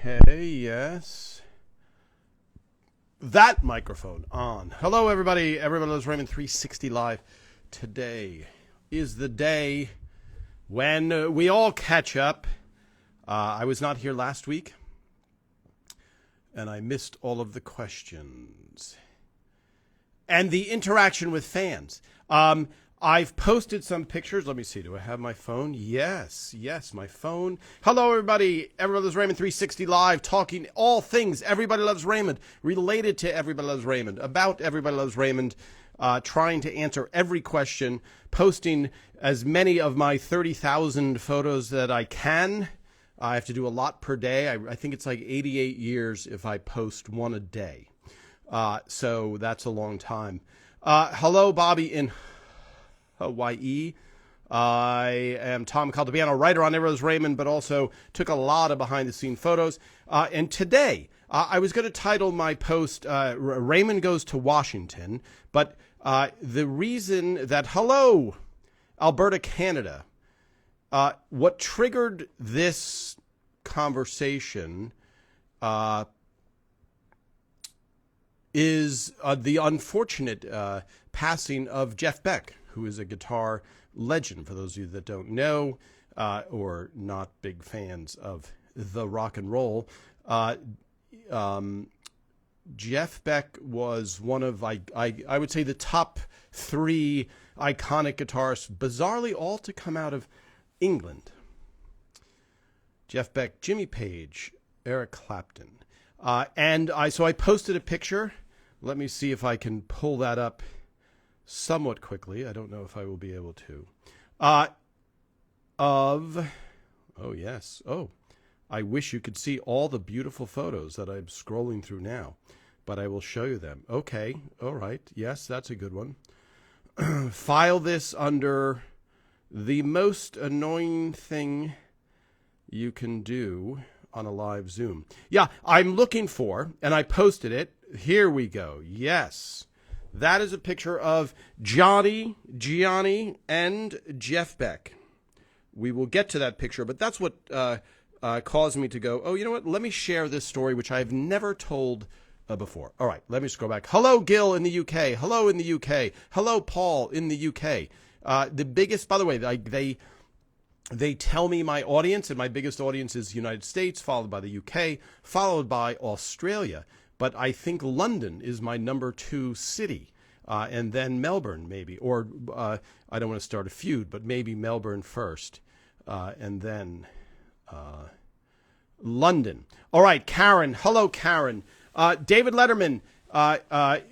Okay, yes. That microphone on. Hello, everybody. Everybody loves Raymond 360 Live. Today is the day when we all catch up. I was not here last week, and I missed all of the questions and the interaction with fans. I've posted some pictures. Let me see. Do I have my phone? Yes, my phone. Hello, everybody. Everybody Loves Raymond 360 Live, talking all things Everybody Loves Raymond, related to Everybody Loves Raymond, about Everybody Loves Raymond, trying to answer every question, posting as many of my 30,000 photos that I can. I have to do a lot per day. I think it's like 88 years if I post one a day. So that's a long time. Hello, Bobby in Hawaii. I am Tom Caldabiano, writer on Everybody Loves Raymond, but also took a lot of behind-the-scenes photos. And today, I was going to title my post, Raymond Goes to Washington, but the reason that, hello, Alberta, Canada, what triggered this conversation is the unfortunate passing of Jeff Beck, who is a guitar legend, for those of you that don't know, or not big fans of the rock and roll. Jeff Beck was one of, I would say, the top three iconic guitarists, bizarrely all to come out of England. Jeff Beck, Jimmy Page, Eric Clapton. So I posted a picture. Let me see if I can pull that up somewhat quickly. I don't know if I will be able to. I wish you could see all the beautiful photos that I'm scrolling through now, but I will show you them. Okay, all right. Yes, that's a good one. File this under the most annoying thing you can do on a live Zoom. Yeah, I'm looking for, and I posted it. Here we go. Yes. That is a picture of Gianni, and Jeff Beck. We will get to that picture, but that's what caused me to go, oh, you know what? Let me share this story, which I've never told before. All right, let me scroll back. Hello, Gil in the UK. Hello in the UK. Hello, Paul in the UK. The biggest, by the way, they tell me my audience, and my biggest audience is the United States, followed by the UK, followed by Australia. But I think London is my number 2 city, and then Melbourne maybe. Or I don't want to start a feud, but maybe Melbourne first, and then London. All right, Karen. Hello, Karen. David Letterman.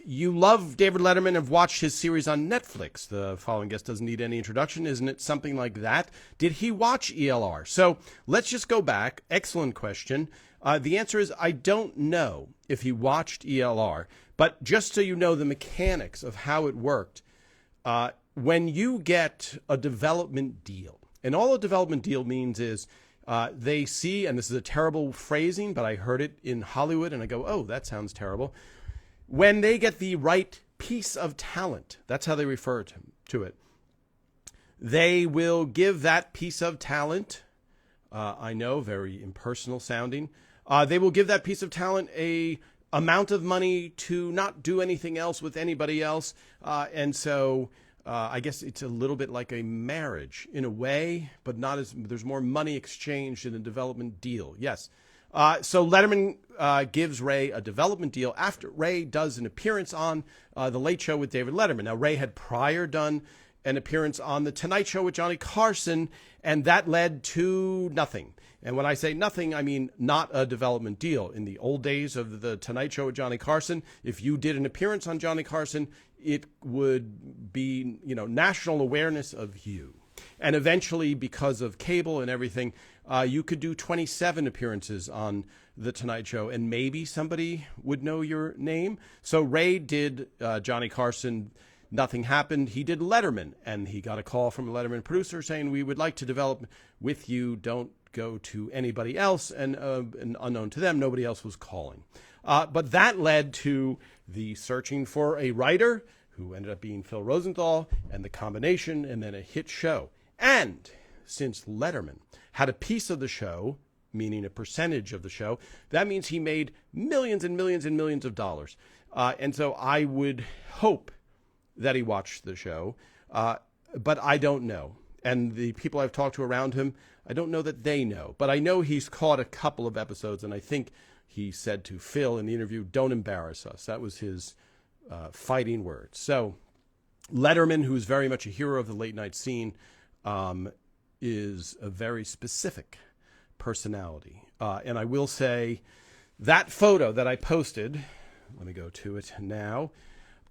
You love David Letterman and have watched his series on Netflix. The following guest doesn't need any introduction. Isn't it something like that? Did he watch ELR? So let's just go back. Excellent question. The answer is I don't know if he watched ELR, but just so you know the mechanics of how it worked, when you get a development deal, and all a development deal means is they see, and this is a terrible phrasing, but I heard it in Hollywood, and I go, oh, that sounds terrible. When they get the right piece of talent, that's how they refer to it, they will give that piece of talent, I know, very impersonal sounding, they will give that piece of talent a amount of money to not do anything else with anybody else. And so I guess it's a little bit like a marriage in a way, but not as there's more money exchanged in a development deal. Yes. So Letterman gives Ray a development deal after Ray does an appearance on The Late Show with David Letterman. Now, Ray had prior done an appearance on The Tonight Show with Johnny Carson, and that led to nothing. And when I say nothing, I mean not a development deal. In the old days of The Tonight Show with Johnny Carson, if you did an appearance on Johnny Carson, it would be, national awareness of you. And eventually, because of cable and everything, you could do 27 appearances on The Tonight Show, and maybe somebody would know your name. So Ray did Johnny Carson. Nothing happened. He did Letterman, and he got a call from a Letterman producer saying, we would like to develop with you. Don't go to anybody else. And unknown to them, nobody else was calling. But that led to the searching for a writer, who ended up being Phil Rosenthal, and the combination, and then a hit show. And since Letterman had a piece of the show meaning a percentage of the show, that means he made millions and millions and millions of dollars. And so I would hope that he watched the show, but I don't know. And the people I've talked to around him, I don't know that they know. But I know he's caught a couple of episodes, and I think he said to Phil in the interview, "Don't embarrass us." That was his fighting words. So Letterman, who's very much a hero of the late night scene, is a very specific personality. And I will say that photo that I posted, let me go to it now.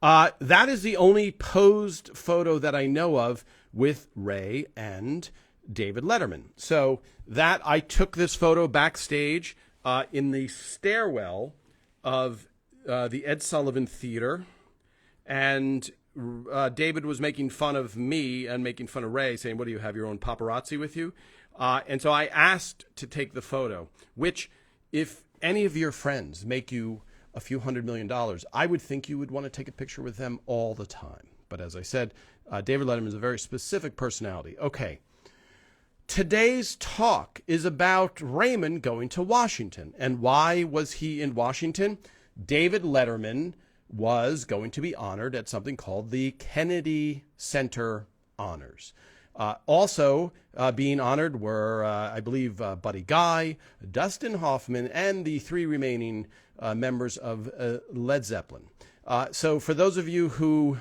That is the only posed photo that I know of with Ray and David Letterman. So that I took this photo backstage in the stairwell of the Ed Sullivan Theater, and David was making fun of me and making fun of Ray, saying, "What do you have, your own paparazzi with you?" And so I asked to take the photo, which if any of your friends make you a few $100 million, I would think you would want to take a picture with them all the time. But as I said, David Letterman is a very specific personality. Okay. Today's talk is about Raymond going to Washington. And why was he in Washington? David Letterman was going to be honored at something called the Kennedy Center Honors. Also being honored were, I believe, Buddy Guy, Dustin Hoffman, and the three remaining members of Led Zeppelin. So for those of you who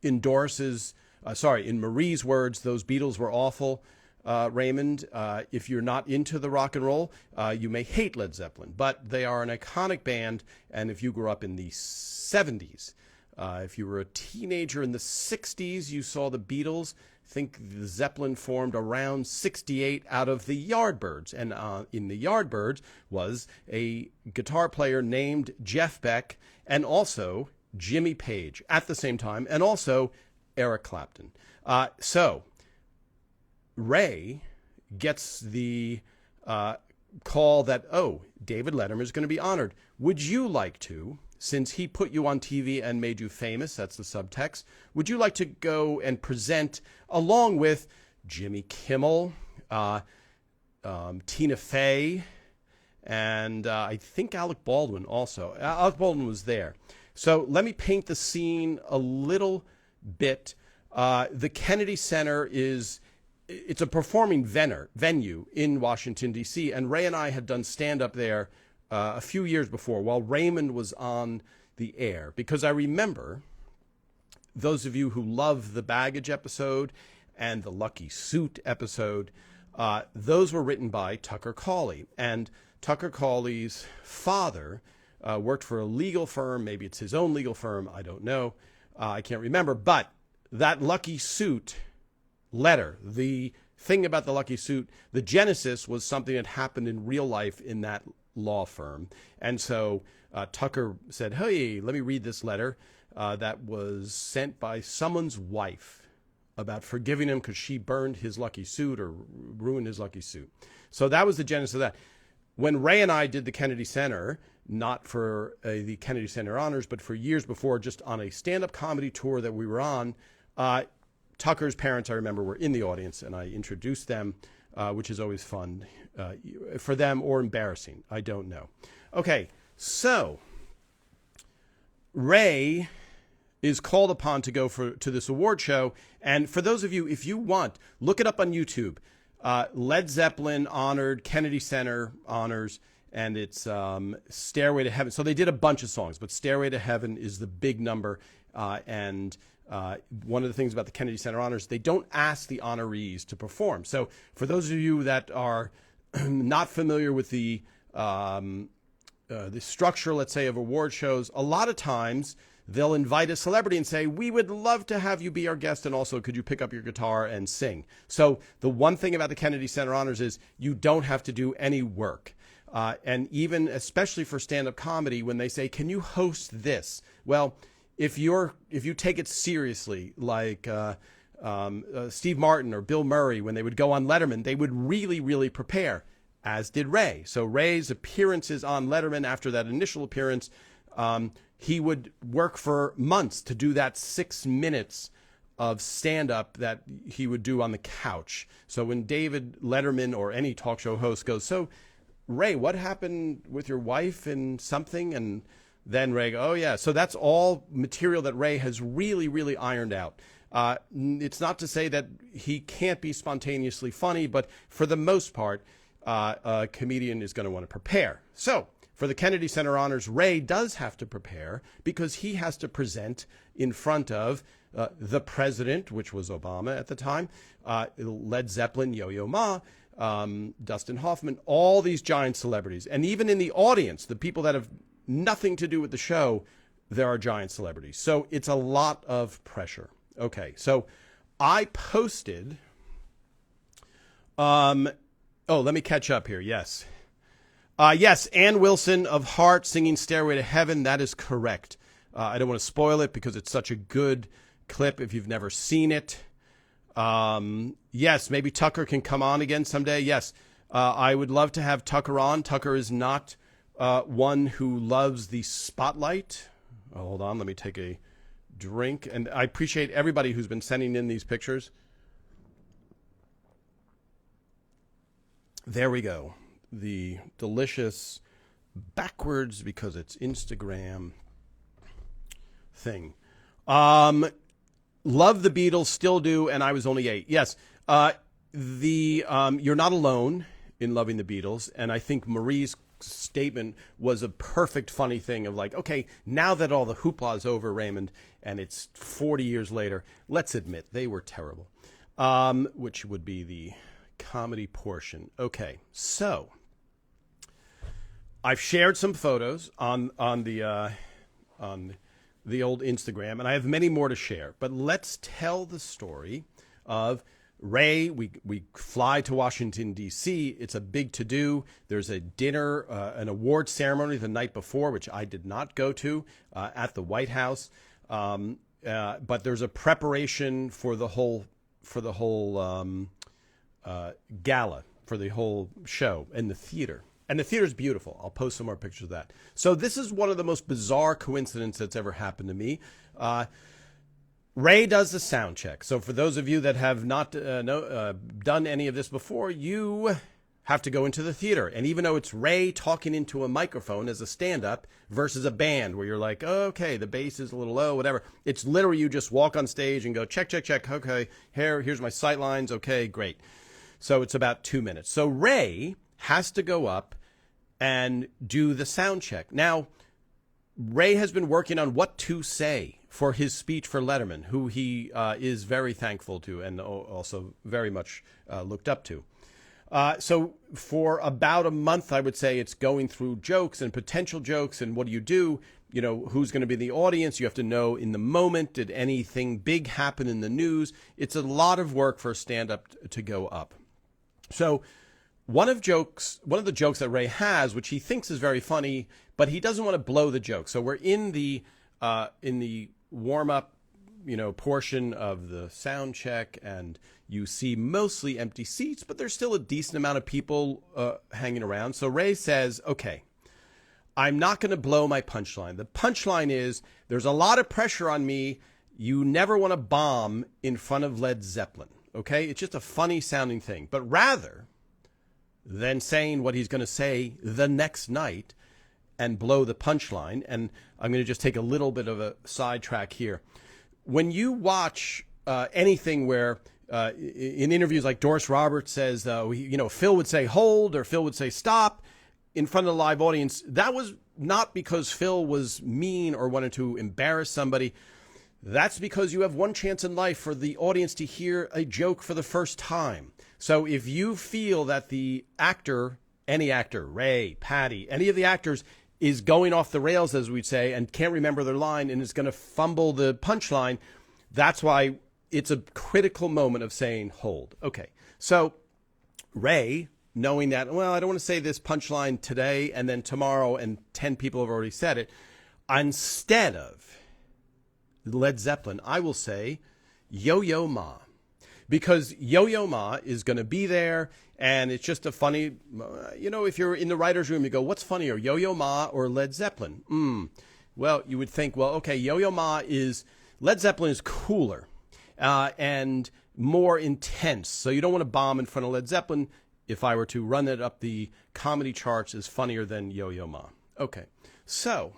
endorses, in Marie's words, those Beatles were awful, Raymond, if you're not into the rock and roll, you may hate Led Zeppelin, but they are an iconic band. And if you grew up in the 70s, if you were a teenager in the 60s, you saw the Beatles. I think the Zeppelin formed around 68 out of the Yardbirds. And in the Yardbirds was a guitar player named Jeff Beck, and also Jimmy Page at the same time, and also Eric Clapton. So Ray gets the call that, oh, David Letterman is going to be honored. Would you like to, since he put you on TV and made you famous, that's the subtext, would you like to go and present along with Jimmy Kimmel, Tina Fey, and I think Alec Baldwin also. Alec Baldwin was there. So let me paint the scene a little bit. The Kennedy Center it's a performing venue in Washington, D.C., and Ray and I had done stand-up there a few years before while Raymond was on the air, because I remember, those of you who love the Baggage episode and the Lucky Suit episode, those were written by Tucker Cawley. And Tucker Cawley's father worked for a legal firm. Maybe it's his own legal firm. I don't know. I can't remember. But that Lucky Suit letter, the thing about the Lucky Suit, the genesis was something that happened in real life in that law firm. And so Tucker said, hey, let me read this letter that was sent by someone's wife about forgiving him because she burned his lucky suit or ruined his lucky suit. So that was the genesis of that. When Ray and I did the Kennedy Center, not for the Kennedy Center Honors, but for years before, just on a stand-up comedy tour that we were on, Tucker's parents, I remember, were in the audience, and I introduced them, which is always fun for them, or embarrassing. I don't know. Okay, so Ray is called upon to go to this award show. And for those of you, if you want, look it up on YouTube. Led Zeppelin honored, Kennedy Center honors, and it's Stairway to Heaven. So they did a bunch of songs, but Stairway to Heaven is the big number. And one of the things about the Kennedy Center honors, they don't ask the honorees to perform. So for those of you that are not familiar with the structure, let's say, of award shows, a lot of times they'll invite a celebrity and say, we would love to have you be our guest, and also could you pick up your guitar and sing? So the one thing about the Kennedy Center Honors is you don't have to do any work. And even, especially for stand-up comedy, when they say, can you host this? Well, if you take it seriously, like Steve Martin or Bill Murray, when they would go on Letterman, they would really, really prepare, as did Ray. So Ray's appearances on Letterman after that initial appearance, he would work for months to do that 6 minutes of stand-up that he would do on the couch. So when David Letterman or any talk show host goes, so Ray, what happened with your wife and something? And then Ray, oh yeah. So that's all material that Ray has really, really ironed out. It's not to say that he can't be spontaneously funny, but for the most part, a comedian is going to want to prepare. So for the Kennedy Center Honors, Ray does have to prepare because he has to present in front of the president, which was Obama at the time, Led Zeppelin, Yo-Yo Ma, Dustin Hoffman, all these giant celebrities. And even in the audience, the people that have nothing to do with the show, there are giant celebrities. So it's a lot of pressure. Okay, so I posted, let me catch up here. Yes. Yes, Ann Wilson of Heart singing Stairway to Heaven. That is correct. I don't want to spoil it because it's such a good clip if you've never seen it. Yes, maybe Tucker can come on again someday. Yes, I would love to have Tucker on. Tucker is not one who loves the spotlight. Oh, hold on, let me take a drink. And I appreciate everybody who's been sending in these pictures. There we go. The delicious backwards because it's Instagram thing. Love the Beatles, still do, and I was only 8. Yes, you're not alone in loving the Beatles, and I think Marie's statement was a perfect funny thing of like, okay, now that all the hoopla is over, Raymond, and it's 40 years later, let's admit they were terrible, which would be the comedy portion. Okay, so I've shared some photos on the old Instagram, and I have many more to share. But let's tell the story of Ray. We fly to Washington, D.C. It's a big to-do. There's a dinner, an award ceremony the night before, which I did not go to, at the White House. But there's a preparation for the whole gala, for the whole show in the theater. And the theater's beautiful. I'll post some more pictures of that. So this is one of the most bizarre coincidences that's ever happened to me. Ray does the sound check. So for those of you that have not done any of this before, you have to go into the theater. And even though it's Ray talking into a microphone as a stand-up versus a band where you're like, oh, okay, the bass is a little low, whatever. It's literally you just walk on stage and go, check, check, check. Okay, here's my sight lines. Okay, great. So it's about 2 minutes. So Ray has to go up and do the sound check. Now, Ray has been working on what to say for his speech for Letterman, who he is very thankful to and also very much looked up to. So for about a month, I would say it's going through jokes and potential jokes and what do you do? You know, who's going to be the audience? You have to know in the moment, did anything big happen in the news? It's a lot of work for a stand-up to go up. So one of the jokes that Ray has, which he thinks is very funny, but he doesn't want to blow the joke. So we're in the warm-up, portion of the sound check, and you see mostly empty seats, but there's still a decent amount of people hanging around. So Ray says, okay, I'm not going to blow my punchline. The punchline is there's a lot of pressure on me. You never want to bomb in front of Led Zeppelin. Okay, it's just a funny sounding thing. But rather than saying what he's going to say the next night and blow the punchline, and I'm going to just take a little bit of a sidetrack here. When you watch anything where in interviews like Doris Roberts says, Phil would say hold or Phil would say stop in front of the live audience, that was not because Phil was mean or wanted to embarrass somebody. That's because you have one chance in life for the audience to hear a joke for the first time. So if you feel that the actor, any actor, Ray, Patty, any of the actors is going off the rails, as we'd say, and can't remember their line and is going to fumble the punchline, that's why it's a critical moment of saying hold. Okay, so Ray, knowing that, well, I don't want to say this punchline today and then tomorrow and 10 people have already said it, instead of Led Zeppelin, I will say Yo-Yo Ma. Because Yo-Yo Ma is going to be there, and it's just a funny, if you're in the writer's room, you go, what's funnier, Yo-Yo Ma or Led Zeppelin? Well, you would think, well, okay, Yo-Yo Ma Led Zeppelin is cooler. and more intense. So you don't want to bomb in front of Led Zeppelin. If I were to run it up the comedy charts, is funnier than Yo-Yo Ma. Okay, so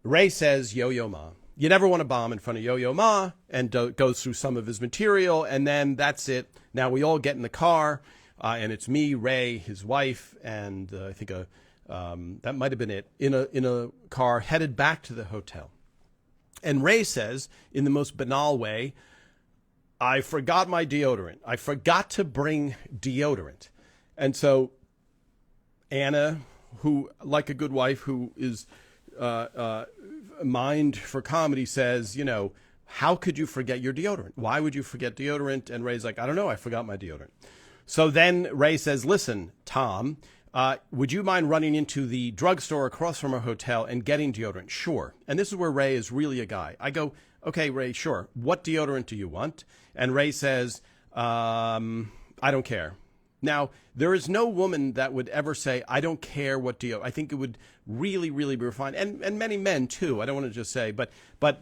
Ray says Yo-Yo Ma. You never want to bomb in front of Yo-Yo Ma, and goes through some of his material, and then that's it. Now we all get in the car, and it's me, Ray, his wife, and I think that might have been it, in a car headed back to the hotel. And Ray says, in the most banal way, I forgot my deodorant. I forgot to bring deodorant. And so Anna, who, like a good wife who is mind for comedy, says, you know, how could you forget your deodorant? Why would you forget deodorant? And Ray's like, I don't know, I forgot my deodorant. So then Ray says, listen, Tom, would you mind running into the drugstore across from our hotel and getting deodorant? Sure. And this is where Ray is really a guy. I go, okay, Ray, sure. What deodorant do you want? And Ray says, I don't care. Now, there is no woman that would ever say, I don't care what deodorant. I think it would really, really be refined. And many men, too. I don't want to just say, but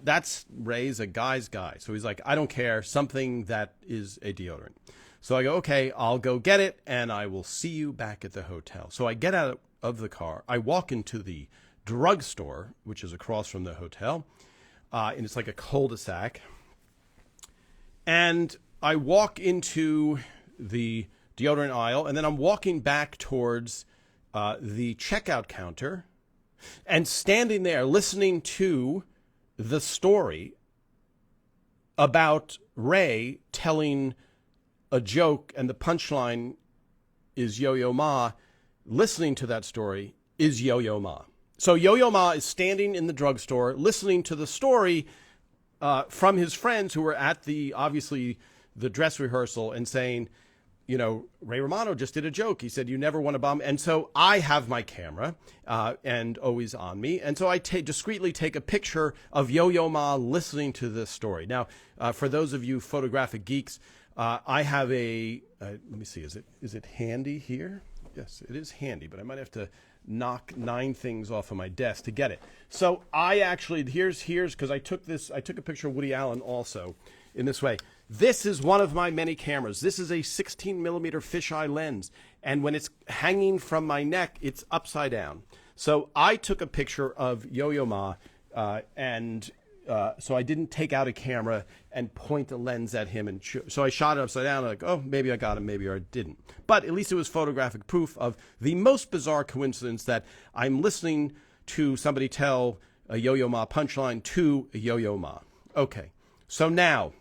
that's Ray's a guy's guy. So he's like, I don't care, something that is a deodorant. So I go, okay, I'll go get it, and I will see you back at the hotel. So I get out of the car. I walk into the drugstore, which is across from the hotel, and it's like a cul-de-sac. And I walk into the deodorant aisle, and then I'm walking back towards the checkout counter, and standing there listening to the story about Ray telling a joke, and the punchline is Yo-Yo Ma. Listening to that story is Yo-Yo Ma. So Yo-Yo Ma is standing in the drugstore listening to the story from his friends who were at obviously the dress rehearsal, and saying, you know, Ray Romano just did a joke. He said, you never want to bomb. And so I have my camera and always on me. And so I discreetly take a picture of Yo-Yo Ma listening to this story. Now, for those of you photographic geeks, I have let me see, is it handy here? Yes, it is handy, but I might have to knock 9 things off of my desk to get it. So I actually, here's, because I took a picture of Woody Allen also in this way. This is one of my many cameras. This is a 16 millimeter fisheye lens. And when it's hanging from my neck, it's upside down. So I took a picture of Yo-Yo Ma, so I didn't take out a camera and point the lens at him. And so I shot it upside down, like, oh, maybe I got him, maybe I didn't. But at least it was photographic proof of the most bizarre coincidence that I'm listening to somebody tell a Yo-Yo Ma punchline to a Yo-Yo Ma. Okay, so now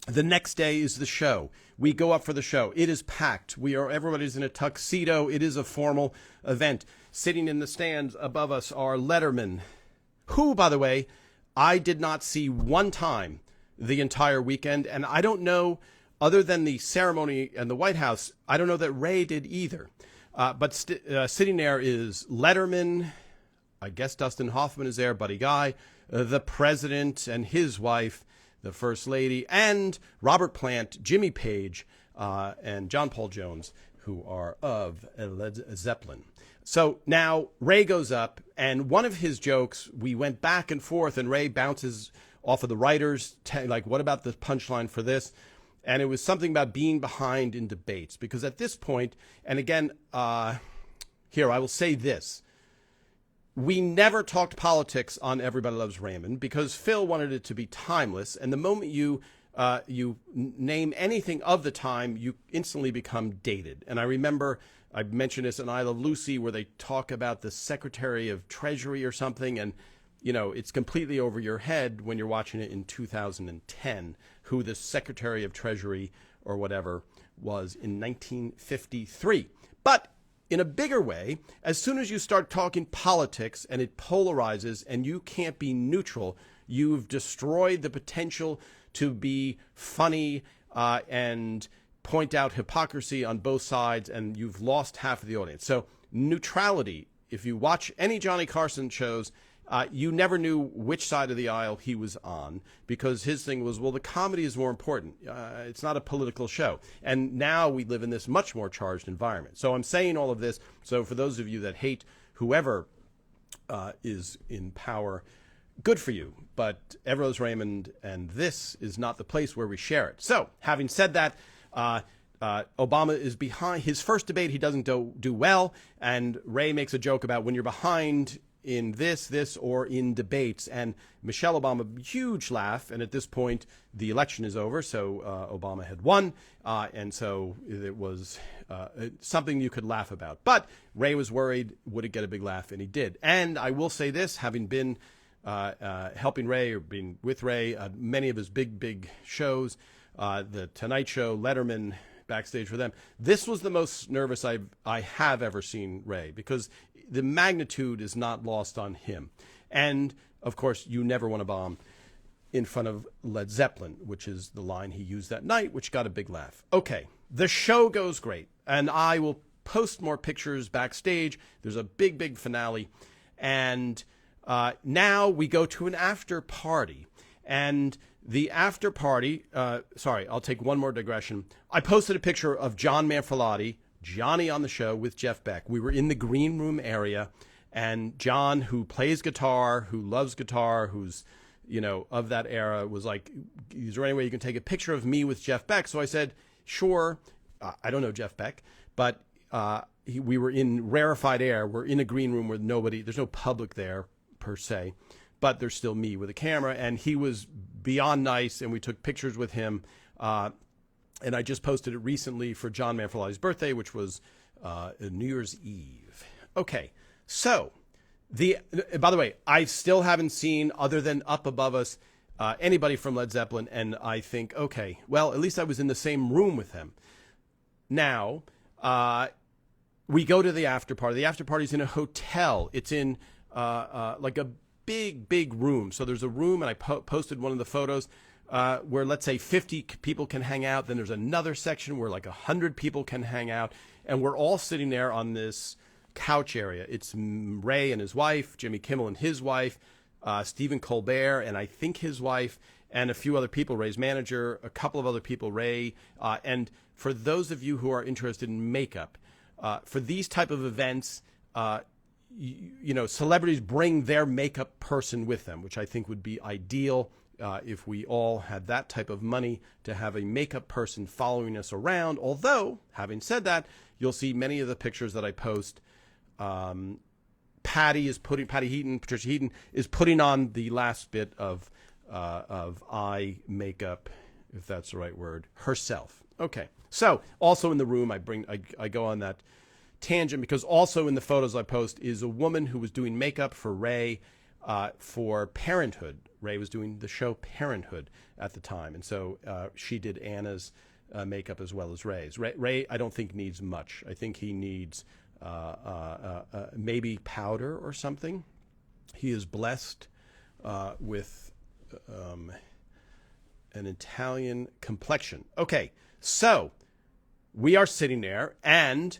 the next day is the show. We go up for the show. It is packed. Everybody's in a tuxedo. It is a formal event. Sitting in the stands above us are Letterman, who, by the way, I did not see one time the entire weekend. And I don't know, other than the ceremony and the White House, I don't know that Ray did either. But sitting there is Letterman. I guess Dustin Hoffman is there, Buddy Guy, the president and his wife, the first lady, and Robert Plant, Jimmy Page, and John Paul Jones, who are of Led Zeppelin. So now Ray goes up, and one of his jokes, we went back and forth, and Ray bounces off of the writers, like, what about the punchline for this? And it was something about being behind in debates, because at this point, and again, here, I will say this. We never talked politics on Everybody Loves Raymond, because Phil wanted it to be timeless, and the moment you name anything of the time, you instantly become dated. And I remember I mentioned this in I Love Lucy, where they talk about the Secretary of Treasury or something, and you know, it's completely over your head when you're watching it in 2010, who the Secretary of Treasury or whatever was in 1953. But in a bigger way, as soon as you start talking politics and it polarizes and you can't be neutral, you've destroyed the potential to be funny and point out hypocrisy on both sides, and you've lost half of the audience. So neutrality, if you watch any Johnny Carson shows, you never knew which side of the aisle he was on, because his thing was, well, the comedy is more important. It's not a political show. And now we live in this much more charged environment. So I'm saying all of this, so for those of you that hate whoever is in power, good for you. But Everose Raymond, and this is not the place where we share it. So, having said that, Obama is behind. His first debate, he doesn't do well. And Ray makes a joke about when you're behind in this, or in debates. And Michelle Obama, huge laugh. And at this point, the election is over. So Obama had won. And so it was something you could laugh about. But Ray was worried, would it get a big laugh? And he did. And I will say this, having been helping Ray or being with Ray, many of his big shows, the Tonight Show, Letterman, backstage for them. This was the most nervous I have ever seen Ray, because the magnitude is not lost on him. And, of course, you never want to bomb in front of Led Zeppelin, which is the line he used that night, which got a big laugh. Okay, the show goes great, and I will post more pictures backstage. There's a big finale, and now we go to an after party. And the after party, sorry, I'll take one more digression. I posted a picture of John Manfrotati, Johnny on the show, with Jeff Beck. We were in the green room area, and John, who plays guitar, who loves guitar, who's, of that era, was like, is there any way you can take a picture of me with Jeff Beck? So I said, sure. I don't know Jeff Beck, but we were in rarefied air. We're in a green room where there's no public there per se, but there's still me with a camera, and he was beyond nice, and we took pictures with him. And I just posted it recently for John Manfrotati's birthday, which was New Year's Eve. Okay, so by the way, I still haven't seen, other than up above us, anybody from Led Zeppelin, and I think, okay, well, at least I was in the same room with them. Now, we go to the after party. The after party's in a hotel. It's in like a big room. So there's a room, and I posted one of the photos where, let's say, 50 people can hang out. Then there's another section where like 100 people can hang out, and we're all sitting there on this couch area. It's Ray and his wife, Jimmy Kimmel and his wife, Stephen Colbert and I think his wife, and a few other people, Ray's manager, a couple of other people, Ray. And for those of you who are interested in makeup, for these type of events, celebrities bring their makeup person with them, which I think would be ideal if we all had that type of money to have a makeup person following us around. Although, having said that, you'll see many of the pictures that I post. Patricia Heaton is putting on the last bit of eye makeup, if that's the right word, herself. Okay. So also in the room, I go on that tangent because also in the photos I post is a woman who was doing makeup for Ray for Parenthood. Ray was doing the show Parenthood at the time, and so she did Anna's makeup as well as Ray's. Ray, I don't think needs much. I think he needs maybe powder or something. He is blessed with an Italian complexion. Okay, so we are sitting there, and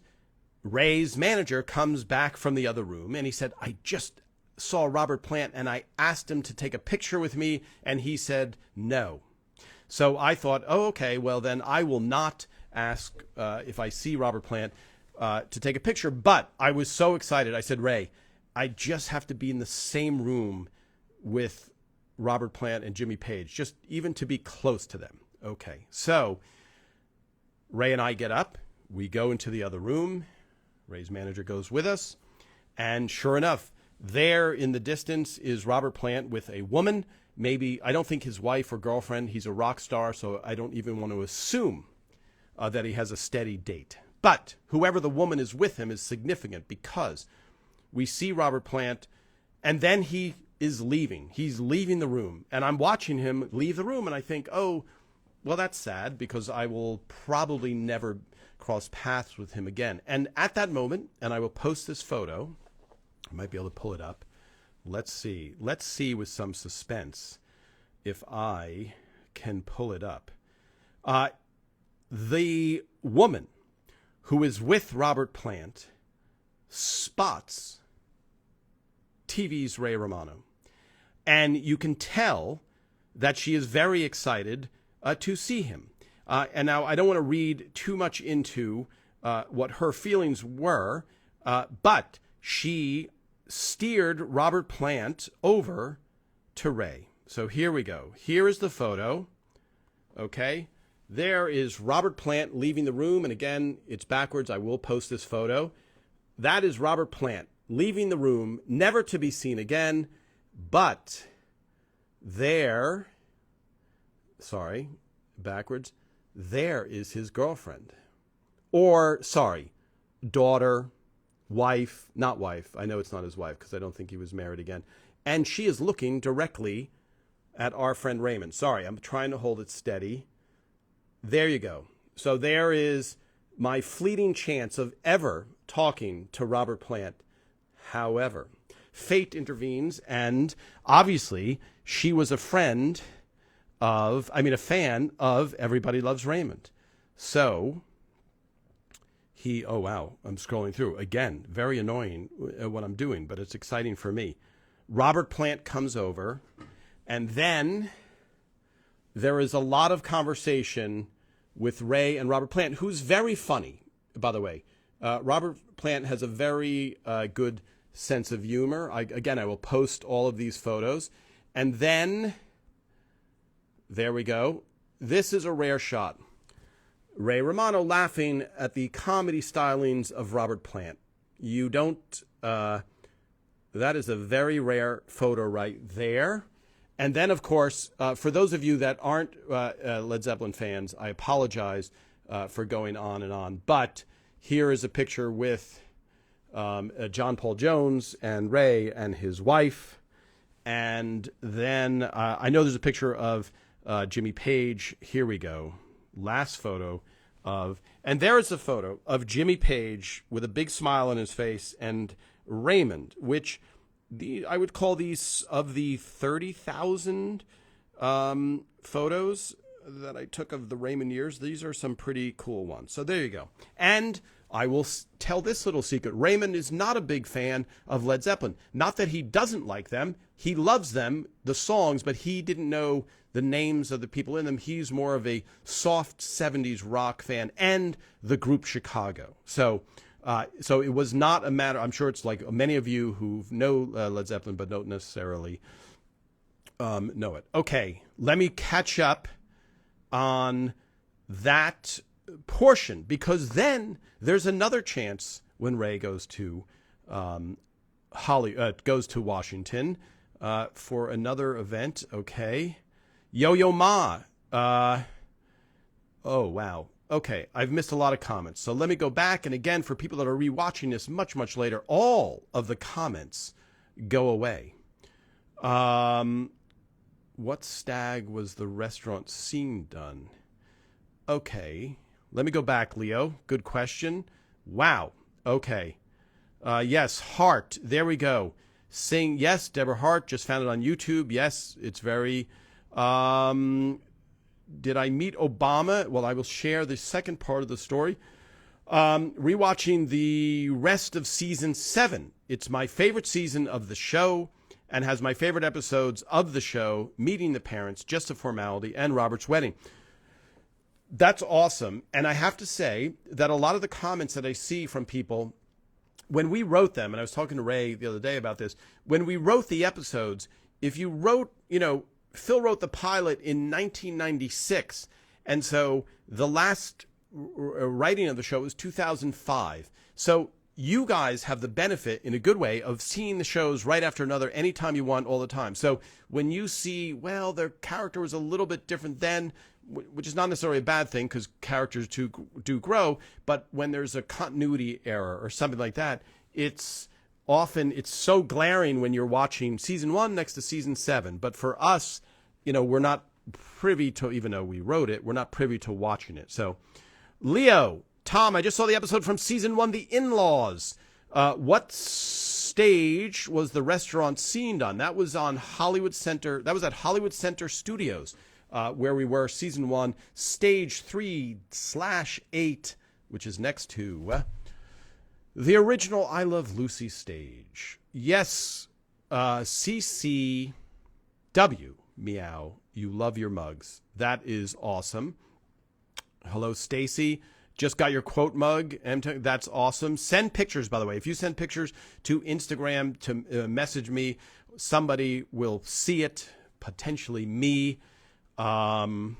Ray's manager comes back from the other room, and he said, I just saw Robert Plant, and I asked him to take a picture with me, and he said no. So I thought, oh, okay, well, then I will not ask if I see Robert Plant to take a picture. But I was so excited. I said, Ray, I just have to be in the same room with Robert Plant and Jimmy Page, just even to be close to them. Okay, so Ray and I get up. We go into the other room. Ray's manager goes with us. And sure enough, there in the distance is Robert Plant with a woman. Maybe, I don't think his wife or girlfriend. He's a rock star, so I don't even want to assume that he has a steady date. But whoever the woman is with him is significant because we see Robert Plant, and then he is leaving. He's leaving the room, and I'm watching him leave the room, and I think, oh, well, that's sad because I will probably never cross paths with him again. And at that moment, and I will post this photo, I might be able to pull it up. Let's see with some suspense if I can pull it up. The woman who is with Robert Plant spots TV's Ray Romano. And you can tell that she is very excited to see him. And now I don't want to read too much into what her feelings were, but she steered Robert Plant over to Ray. So here we go. Here is the photo. Okay. There is Robert Plant leaving the room. And again, it's backwards. I will post this photo. That is Robert Plant leaving the room, never to be seen again. But there, sorry, backwards, there is his girlfriend. Or, sorry, daughter, wife, not wife. I know it's not his wife because I don't think he was married again. And she is looking directly at our friend Raymond. Sorry, I'm trying to hold it steady. There you go. So there is my fleeting chance of ever talking to Robert Plant. However, fate intervenes, and obviously she was a fan of Everybody Loves Raymond. So oh wow, I'm scrolling through. Again, very annoying what I'm doing, but it's exciting for me. Robert Plant comes over, and then there is a lot of conversation with Ray and Robert Plant, who's very funny, by the way. Robert Plant has a very good sense of humor. I will post all of these photos. And then, there we go. This is a rare shot. Ray Romano laughing at the comedy stylings of Robert Plant. You don't, that is a very rare photo right there. And then, of course, for those of you that aren't Led Zeppelin fans, I apologize for going on and on. But here is a picture with John Paul Jones and Ray and his wife. And then I know there's a picture of Jimmy Page. Here we go. Last photo of, and there is a photo of Jimmy Page with a big smile on his face and Raymond, which I would call these, of the 30,000 photos that I took of the Raymond years, these are some pretty cool ones. So there you go. And I will tell this little secret. Raymond is not a big fan of Led Zeppelin. Not that he doesn't like them. He loves them, the songs, but he didn't know the names of the people in them. He's more of a soft 70s rock fan and the group Chicago. So it was not a matter, I'm sure it's like many of you who know Led Zeppelin but don't necessarily know it. Okay, let me catch up on that portion, because then there's another chance when Ray goes to goes to Washington for another event. Okay, Yo-Yo Ma. Oh wow. Okay, I've missed a lot of comments, so let me go back. And again, for people that are rewatching this much, much later, all of the comments go away. What stag was the restaurant scene done? Okay, let me go back, Leo. Good question. Wow. Okay. Yes, Hart. There we go. Sing. Yes, Deborah Hart. Just found it on YouTube. Yes, it's very... Did I meet Obama? Well, I will share the second part of the story. Rewatching the rest of season 7. It's my favorite season of the show and has my favorite episodes of the show, Meeting the Parents, Just a Formality, and Robert's Wedding. That's awesome. And I have to say that a lot of the comments that I see from people, when we wrote them, and I was talking to Ray the other day about this, when we wrote the episodes, if you wrote, Phil wrote the pilot in 1996, and so the last writing of the show was 2005. So you guys have the benefit, in a good way, of seeing the shows right after another anytime you want, all the time. So when you see, well, their character was a little bit different then, which is not necessarily a bad thing because characters do grow, but when there's a continuity error or something like that, it's so glaring when you're watching season 1 next to season 7. But for us, we're not privy to, even though we wrote it, we're not privy to watching it. So, Leo, Tom, I just saw the episode from season 1, The In-Laws. What stage was the restaurant scene done? That was on Hollywood Center. That was at Hollywood Center Studios, where we were, season 1, stage 3/8, which is next to the original I Love Lucy stage. Yes, CCW, meow, you love your mugs. That is awesome. Hello, Stacy. Just got your quote mug. That's awesome. Send pictures, by the way. If you send pictures to Instagram to message me, somebody will see it, potentially me. So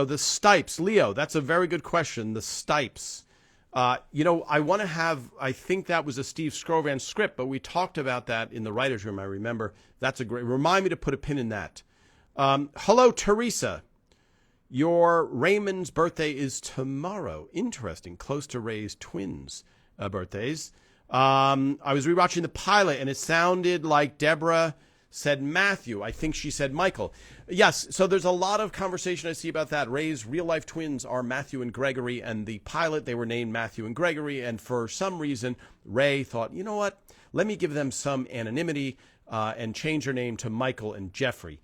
the Stipes, Leo, that's a very good question. The Stipes. I want to have, I think that was a Steve Scrovan script, but we talked about that in the writer's room, I remember. That's a great, remind me to put a pin in that. Hello, Teresa. Your Raymond's birthday is tomorrow. Interesting. Close to Ray's twins' birthdays. I was rewatching the pilot, and it sounded like Deborah said Matthew. I think she said Michael. Yes, so there's a lot of conversation I see about that. Ray's real-life twins are Matthew and Gregory, and the pilot, they were named Matthew and Gregory, and for some reason, Ray thought, you know what, let me give them some anonymity and change their name to Michael and Jeffrey,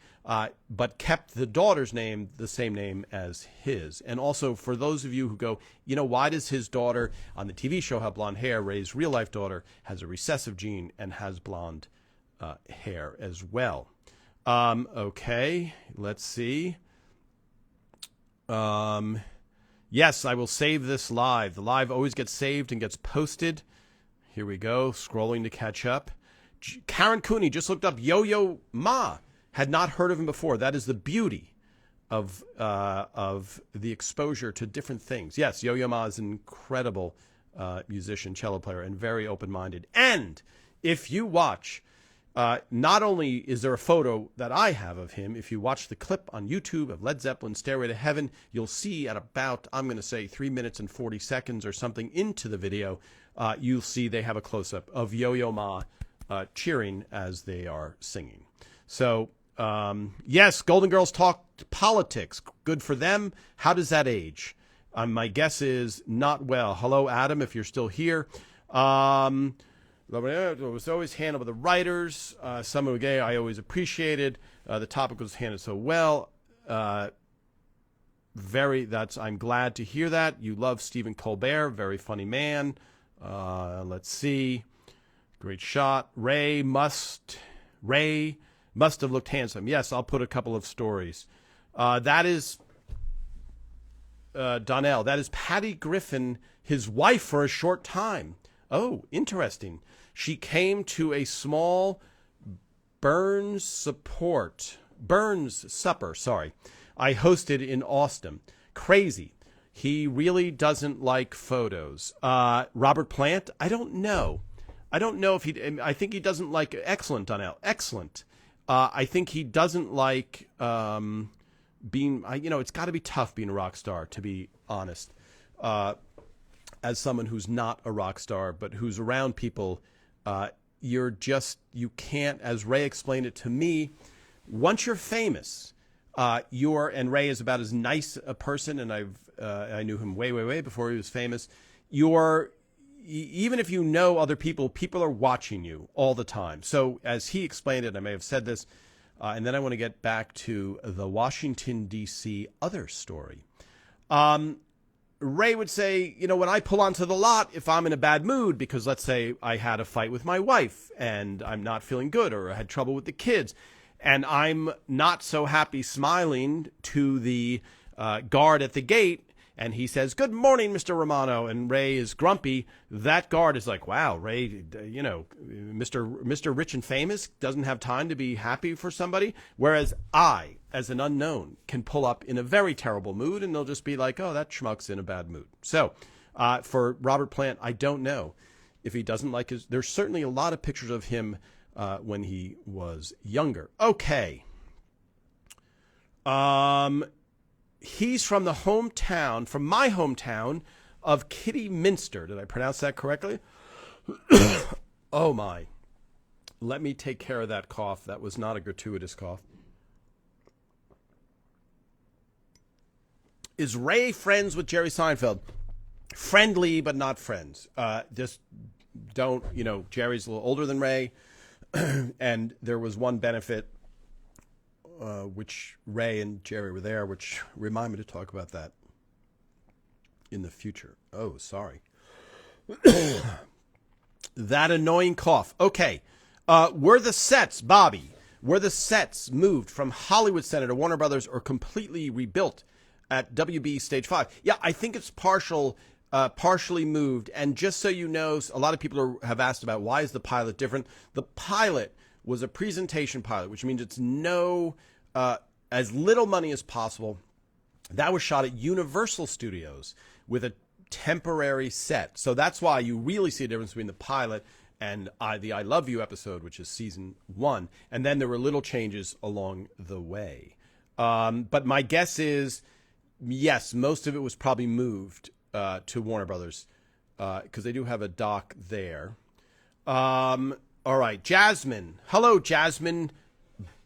but kept the daughter's name the same name as his. And also, for those of you who go, why does his daughter on the TV show have blonde hair? Ray's real-life daughter has a recessive gene and has blonde hair as well. Okay, let's see. Yes, I will save this live. The live always gets saved and gets posted. Here we go, scrolling to catch up. Karen Cooney just looked up Yo-Yo Ma. Had not heard of him before. That is the beauty of the exposure to different things. Yes, Yo-Yo Ma is an incredible musician, cello player, and very open-minded. And if you watch, not only is there a photo that I have of him, if you watch the clip on YouTube of Led Zeppelin, Stairway to Heaven, you'll see at about, I'm going to say 3 minutes and 40 seconds or something into the video, you'll see they have a close-up of Yo-Yo Ma cheering as they are singing. So, yes, Golden Girls talk politics. Good for them. How does that age? My guess is not well. Hello, Adam, if you're still here. It was always handled by the writers. Some of gay I always appreciated. The topic was handled so well. I'm glad to hear that. You love Stephen Colbert, very funny man. Let's see. Great shot. Ray must have looked handsome. Yes, I'll put a couple of stories. That is Donnell. That is Patty Griffin, his wife for a short time. Oh, interesting. She came to a small Burns supper, I hosted in Austin. Crazy. He really doesn't like photos. Robert Plant? I don't know if I think he doesn't like, excellent, Donnell, excellent. I think he doesn't like being, it's got to be tough being a rock star, to be honest. As someone who's not a rock star, but who's around people, you can't, as Ray explained it to me, once you're famous, and Ray is about as nice a person, and I knew him way, way, way before he was famous, even if you know other people, people are watching you all the time. So as he explained it, I may have said this, and then I want to get back to the Washington, D.C. other story. Ray would say, when I pull onto the lot, if I'm in a bad mood, because let's say I had a fight with my wife and I'm not feeling good, or I had trouble with the kids, and I'm not so happy smiling to the guard at the gate, and he says, "Good morning, Mr. Romano," and Ray is grumpy, that guard is like, wow, Ray, Mr. Rich and Famous doesn't have time to be happy for somebody, whereas I, as an unknown, can pull up in a very terrible mood, and they'll just be like, oh, that schmuck's in a bad mood. So for Robert Plant, I don't know if he doesn't like there's certainly a lot of pictures of him when he was younger. Okay. He's from my hometown of Kitty Minster. Did I pronounce that correctly? Oh, my. Let me take care of that cough. That was not a gratuitous cough. Is Ray friends with Jerry Seinfeld? Friendly, but not friends. Just don't, Jerry's a little older than Ray. And there was one benefit, which Ray and Jerry were there, which remind me to talk about that in the future. Oh, sorry. That annoying cough. Okay. Were the sets moved from Hollywood Center to Warner Brothers or completely rebuilt at WB Stage 5. Yeah, I think it's partially moved. And just so you know, a lot of people have asked about why is the pilot different. The pilot was a presentation pilot, which means it's as little money as possible. That was shot at Universal Studios with a temporary set. So that's why you really see a difference between the pilot and the I Love You episode, which is season 1. And then there were little changes along the way. But my guess is, yes, most of it was probably moved to Warner Brothers because they do have a dock there. All right, Jasmine. Hello, Jasmine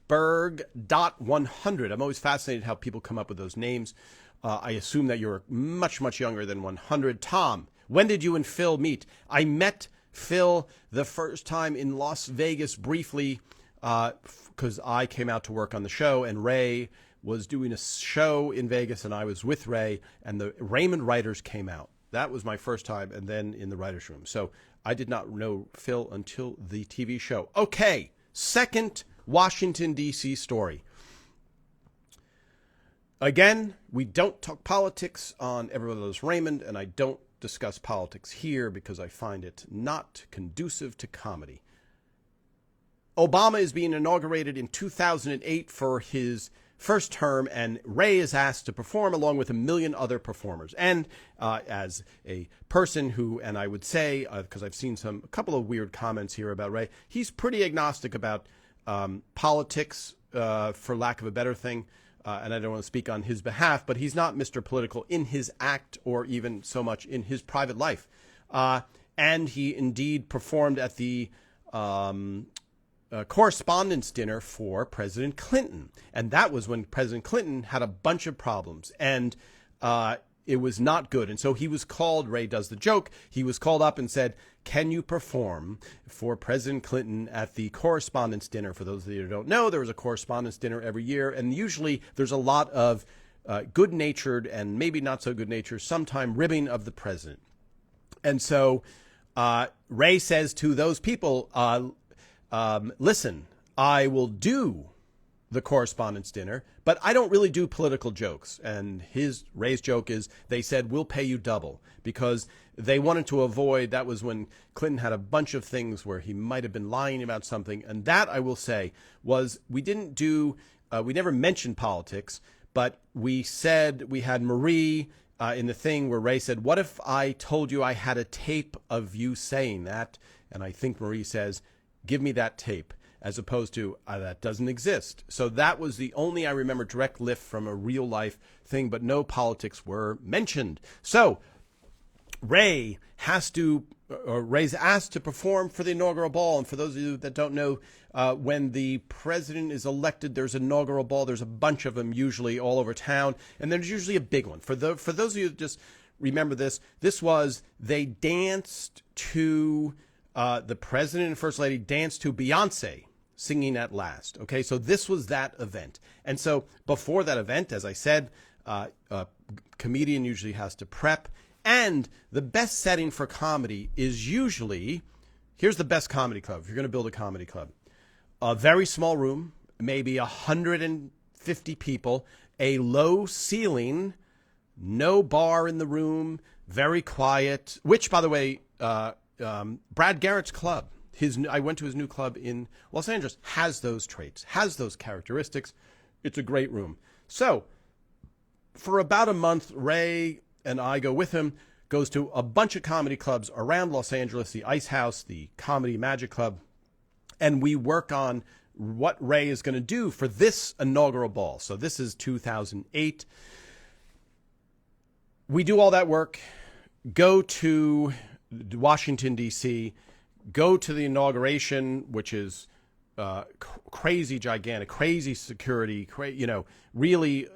Berg.100. I'm always fascinated how people come up with those names. I assume that you're much, much younger than 100. Tom, when did you and Phil meet? I met Phil the first time in Las Vegas briefly because I came out to work on the show, and Ray was doing a show in Vegas, and I was with Ray, and the Raymond writers came out. That was my first time, and then in the writer's room. So I did not know Phil until the TV show. Okay, second Washington, D.C. story. Again, we don't talk politics on Everybody Loves Raymond, and I don't discuss politics here because I find it not conducive to comedy. Obama is being inaugurated in 2008 for his first term, and Ray is asked to perform along with 1 million other performers. And as a person who, and I would say, because I've seen a couple of weird comments here about Ray, he's pretty agnostic about politics, for lack of a better thing. And I don't want to speak on his behalf, but he's not Mr. Political in his act or even so much in his private life. And he indeed performed at the correspondence dinner for President Clinton. And that was when President Clinton had a bunch of problems. And it was not good. And so he was called, Ray does the joke, he was called up and said, can you perform for President Clinton at the correspondence dinner? For those of you who don't know, there was a correspondence dinner every year. And usually there's a lot of good-natured and maybe not so good-natured, sometime ribbing of the president. And so Ray says to those people, listen, I will do the correspondence dinner, but I don't really do political jokes. And Ray's joke is they said, we'll pay you double, because they wanted to avoid, that was when Clinton had a bunch of things where he might have been lying about something. And that, I will say, was we never mentioned politics, but we said we had Marie in the thing where Ray said, what if I told you I had a tape of you saying that? And I think Marie says, give me that tape, as opposed to that doesn't exist. So that was the only, I remember, direct lift from a real life thing, but no politics were mentioned. So Ray's asked to perform for the inaugural ball. And for those of you that don't know, when the president is elected, there's an inaugural ball. There's a bunch of them usually all over town. And there's usually a big one. For those of you that just remember this was, they danced to, the president and first lady danced to Beyonce singing At Last. Okay, so this was that event. And so before that event, as I said, a comedian usually has to prep. And the best setting for comedy is usually, here's the best comedy club. If you're going to build a comedy club, a very small room, maybe 150 people, a low ceiling, no bar in the room, very quiet, which, by the way, Brad Garrett's club, I went to his new club in Los Angeles, has those traits, has those characteristics. It's a great room. So for about a month, Ray and I go with him, goes to a bunch of comedy clubs around Los Angeles, the Ice House, the Comedy Magic Club, and we work on what Ray is going to do for this inaugural ball. So this is 2008. We do all that work, go to Washington, D.C., go to the inauguration, which is crazy, gigantic, crazy security, really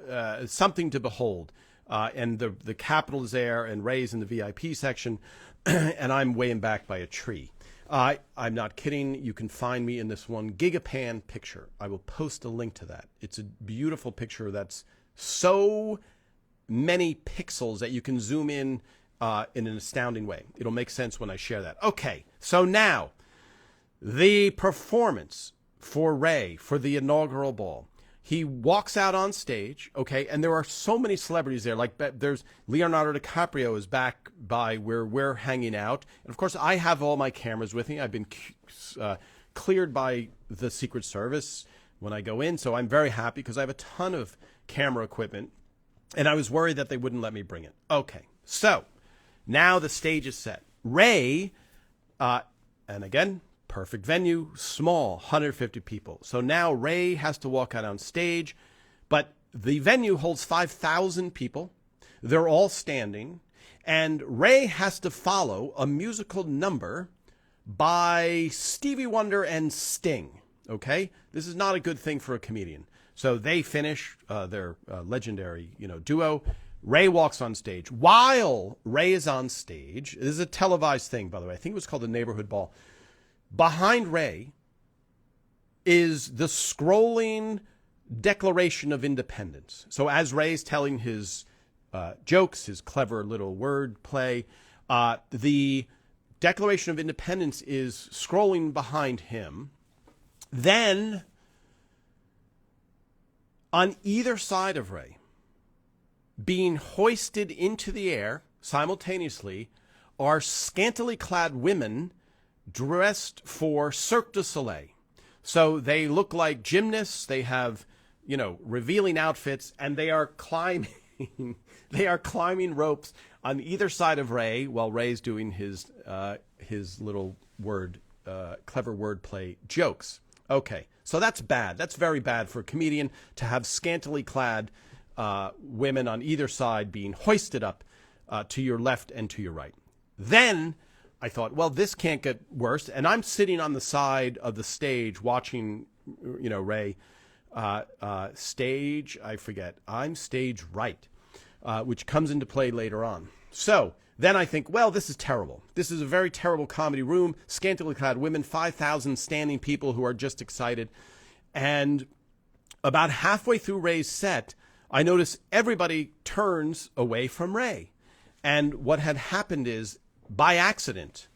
something to behold. And the Capitol is there, and Ray's in the VIP section, and I'm way in back by a tree. I'm not kidding. You can find me in this one Gigapan picture. I will post a link to that. It's a beautiful picture that's so many pixels that you can zoom in an astounding way. It'll make sense when I share that. Okay, so now the performance for Ray for the inaugural ball. He walks out on stage, okay, and there are so many celebrities there. Like there's Leonardo DiCaprio is back by where we're hanging out. And of course, I have all my cameras with me. I've been cleared by the Secret Service when I go in, so I'm very happy because I have a ton of camera equipment. And I was worried that they wouldn't let me bring it. Okay, so now the stage is set. Ray, and again, perfect venue, small, 150 people. So now Ray has to walk out on stage, but the venue holds 5,000 people. They're all standing, and Ray has to follow a musical number by Stevie Wonder and Sting. Okay? This is not a good thing for a comedian. So they finish their legendary, duo. Ray walks on stage. While Ray is on stage, this is a televised thing, by the way. I think it was called the Neighborhood Ball. Behind Ray is the scrolling Declaration of Independence. So as Ray's telling his jokes, his clever little word play, the Declaration of Independence is scrolling behind him. Then, on either side of Ray, being hoisted into the air simultaneously, are scantily clad women dressed for Cirque du Soleil. So they look like gymnasts. They have, revealing outfits, and they are climbing. They are climbing ropes on either side of Ray while Ray's doing his little clever wordplay jokes. Okay, so that's bad. That's very bad for a comedian to have scantily clad women on either side being hoisted up to your left and to your right. Then I thought, well, this can't get worse. And I'm sitting on the side of the stage watching, Ray. Stage, I forget. I'm stage right, which comes into play later on. So then I think, well, this is terrible. This is a very terrible comedy room, scantily clad women, 5,000 standing people who are just excited. And about halfway through Ray's set, I notice everybody turns away from Ray. And what had happened is, by accident,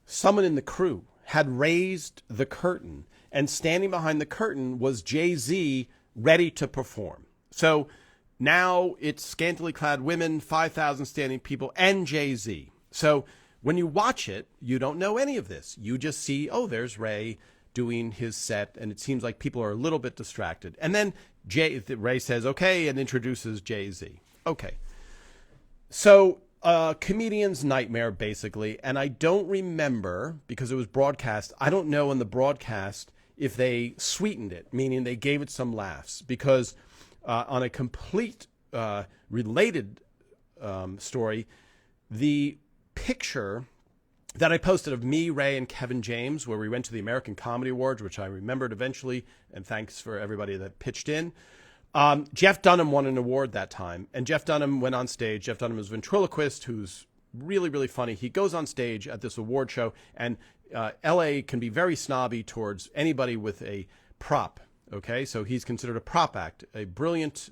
someone in the crew had raised the curtain, and standing behind the curtain was Jay-Z ready to perform. So now it's scantily clad women, 5,000 standing people, and Jay-Z. So when you watch it, you don't know any of this. You just see, oh, there's Ray doing his set, and it seems like people are a little bit distracted. And then Ray says, okay, and introduces Jay-Z. Okay. So comedian's nightmare, basically. And I don't remember, because it was broadcast, I don't know in the broadcast if they sweetened it, meaning they gave it some laughs. Because on a complete related story, the picture that I posted of me, Ray, and Kevin James, where we went to the American Comedy Awards, which I remembered eventually, and thanks for everybody that pitched in. Jeff Dunham won an award that time, and Jeff Dunham went on stage. Jeff Dunham is a ventriloquist who's really, really funny. He goes on stage at this award show, and L.A. can be very snobby towards anybody with a prop, okay? So he's considered a prop act, a brilliant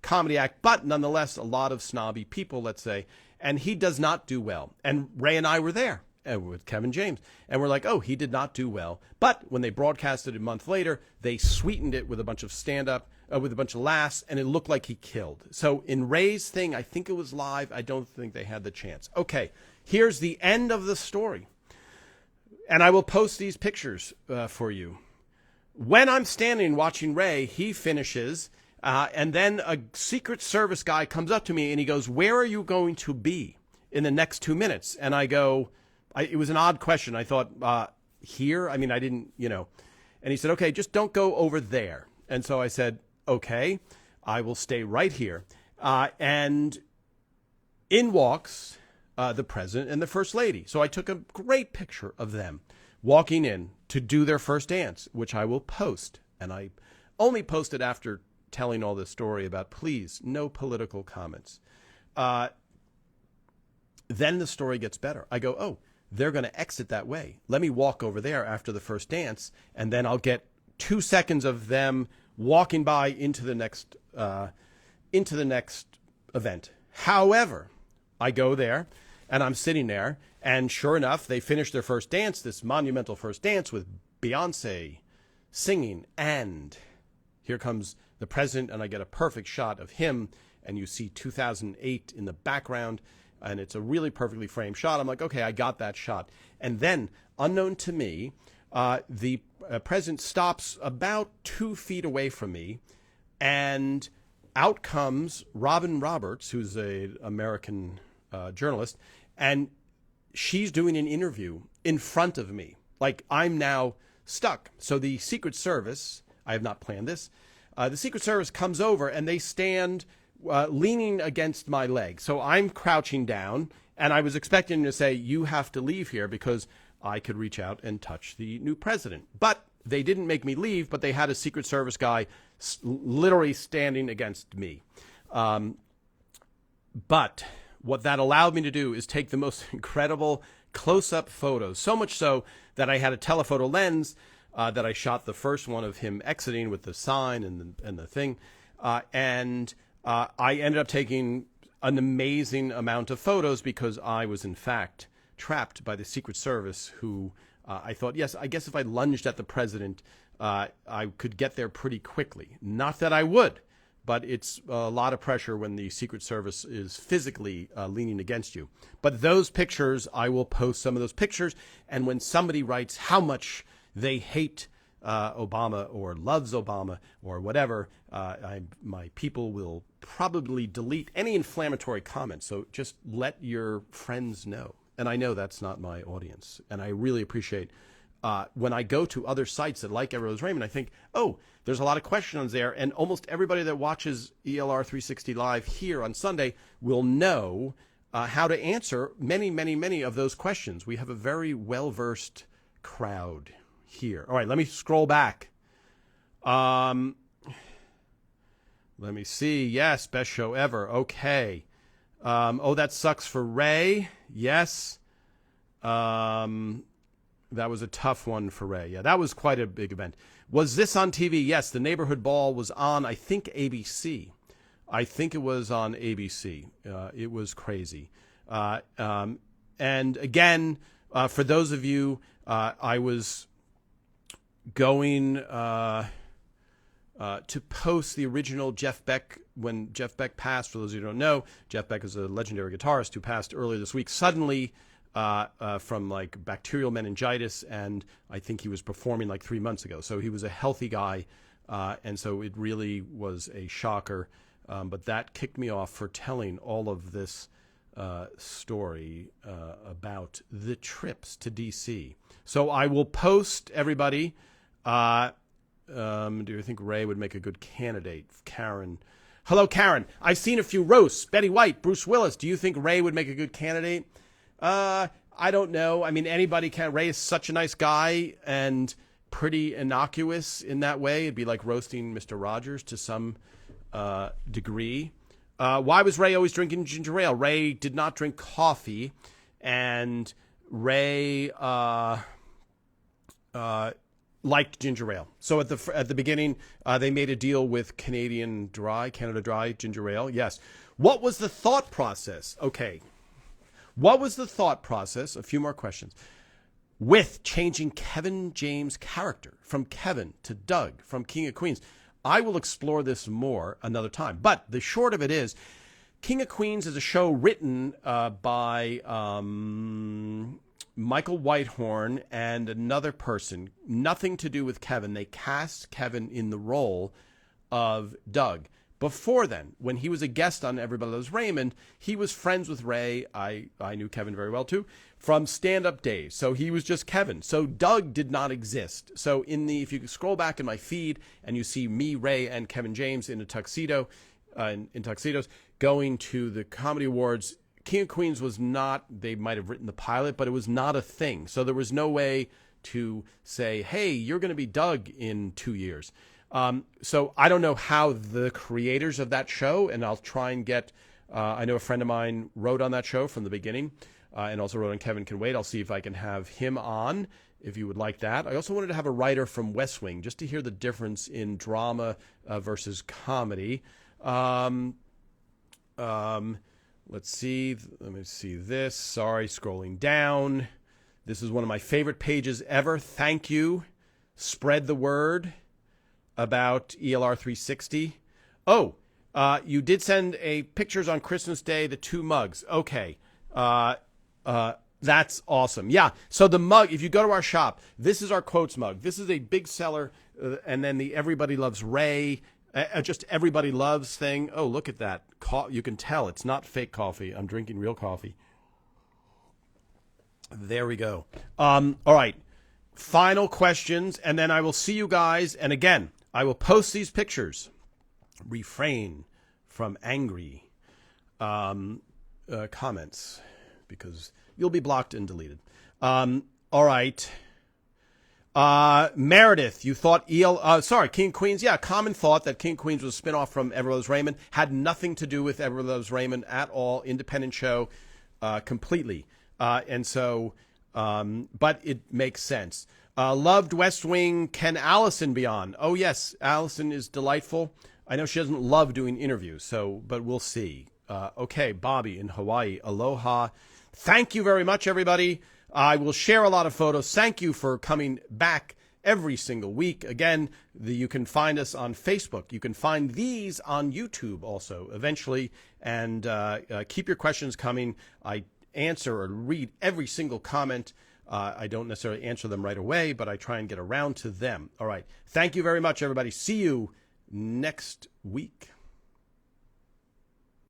comedy act, but nonetheless a lot of snobby people, let's say, and he does not do well. And Ray and I were there with Kevin James, and we're like, oh, he did not do well. But when they broadcasted it a month later, they sweetened it with a bunch of stand-up, with a bunch of laughs, and it looked like he killed. So in Ray's thing, I think it was live. I don't think they had the chance. Okay, here's the end of the story. And I will post these pictures for you. When I'm standing watching Ray, he finishes, and then a Secret Service guy comes up to me and he goes, where are you going to be in the next 2 minutes? And I go, it was an odd question. I thought, here? I mean, I didn't, And he said, okay, just don't go over there. And so I said, okay, I will stay right here. And in walks the president and the first lady. So I took a great picture of them walking in to do their first dance, which I will post. And I only posted after telling all this story about, please, no political comments. Then the story gets better. I go, oh, they're going to exit that way. Let me walk over there after the first dance, and then I'll get 2 seconds of them walking by into the next event. However, I go there, and I'm sitting there, and sure enough, they finish their first dance, this monumental first dance with Beyonce singing, and here comes the president, and I get a perfect shot of him, and you see 2008 in the background, and it's a really perfectly framed shot. I'm like, okay, I got that shot. And then, unknown to me, the president stops about 2 feet away from me, and out comes Robin Roberts, who's an American journalist, and she's doing an interview in front of me. Like, I'm now stuck. So the Secret Service, I have not planned this, the Secret Service comes over and they stand leaning against my leg. So I'm crouching down, and I was expecting to say, you have to leave here, because I could reach out and touch the new president. But they didn't make me leave, but they had a Secret Service guy literally standing against me. But what that allowed me to do is take the most incredible close-up photos, so much so that I had a telephoto lens that I shot the first one of him exiting with the sign and the thing. And I ended up taking an amazing amount of photos because I was, in fact, trapped by the Secret Service, who I thought, yes, I guess if I lunged at the president, I could get there pretty quickly. Not that I would, but it's a lot of pressure when the Secret Service is physically leaning against you. But those pictures, I will post some of those pictures, and when somebody writes how much they hate Obama or loves Obama or whatever, my people will probably delete any inflammatory comments. So just let your friends know. And I know that's not my audience. And I really appreciate when I go to other sites that like Everett Rose Raymond, I think, oh, there's a lot of questions there. And almost everybody that watches ELR 360 Live here on Sunday will know how to answer many, many, many of those questions. We have a very well-versed crowd here. All right, let me scroll back. Let me see. Yes, best show ever. Okay. Oh, that sucks for Ray. Yes. That was a tough one for Ray. Yeah, that was quite a big event. Was this on TV? Yes, the Neighborhood Ball was on, I think, ABC. I think it was on ABC. It was crazy. And again, for those of you, I was going to post the original Jeff Beck when Jeff Beck passed. For those of you who don't know, Jeff Beck is a legendary guitarist who passed earlier this week suddenly from like bacterial meningitis, and I think he was performing like 3 months ago. So he was a healthy guy, and so it really was a shocker. But that kicked me off for telling all of this story about the trips to D.C. So I will post, everybody. Do you think Ray would make a good candidate? Karen. Hello, Karen. I've seen a few roasts. Betty White, Bruce Willis. Do you think Ray would make a good candidate? I don't know. I mean, anybody can. Ray is such a nice guy and pretty innocuous in that way. It'd be like roasting Mr. Rogers to some degree. Why was Ray always drinking ginger ale? Ray did not drink coffee, and Ray liked ginger ale. So at the beginning, they made a deal with Canada Dry ginger ale. Yes. What was the thought process? Okay. What was the thought process? A few more questions. With changing Kevin James' character from Kevin to Doug from King of Queens. I will explore this more another time. But the short of it is, King of Queens is a show written by Michael Whitehorn and another person. Nothing to do with Kevin. They cast Kevin in the role of Doug. Before then, when he was a guest on Everybody Loves Raymond, he was friends with Ray. I knew Kevin very well, too, from stand-up days. So he was just Kevin. So Doug did not exist. So if you scroll back in my feed and you see me, Ray, and Kevin James in a tuxedo, in tuxedos, going to the Comedy Awards, King of Queens was not, they might have written the pilot, but it was not a thing. So there was no way to say, hey, you're going to be Doug in 2 years. So I don't know how the creators of that show, and I'll try and get, I know a friend of mine wrote on that show from the beginning, and also wrote on Kevin Can Wait. I'll see if I can have him on, if you would like that. I also wanted to have a writer from West Wing, just to hear the difference in drama versus comedy. Let's see. Let me see this. Sorry, scrolling down. This is one of my favorite pages ever. Thank you. Spread the word. about ELR 360. Oh, you did send a pictures on Christmas Day, the 2 mugs. Okay. That's awesome. Yeah. So the mug, if you go to our shop, this is our quotes mug. This is a big seller. And then the Everybody Loves Ray, just Everybody Loves thing. Oh, look at that. You can tell it's not fake coffee. I'm drinking real coffee. There we go. All right. Final questions. And then I will see you guys. And again, I will post these pictures. Refrain from angry comments because you'll be blocked and deleted. All right. Meredith, you thought King of Queens. Yeah, common thought that King of Queens was a spinoff from Everybody Loves Raymond. Had nothing to do with Everybody Loves Raymond at all. Independent show, completely. And so, but it makes sense. Loved West Wing. Can Allison be on? Oh, yes. Allison is delightful. I know she doesn't love doing interviews, but we'll see. Okay, Bobby in Hawaii. Aloha. Thank you very much, everybody. I will share a lot of photos. Thank you for coming back every single week. Again, you can find us on Facebook. You can find these on YouTube also eventually. And keep your questions coming. I answer or read every single comment. I don't necessarily answer them right away, but I try and get around to them. All right. Thank you very much, everybody. See you next week.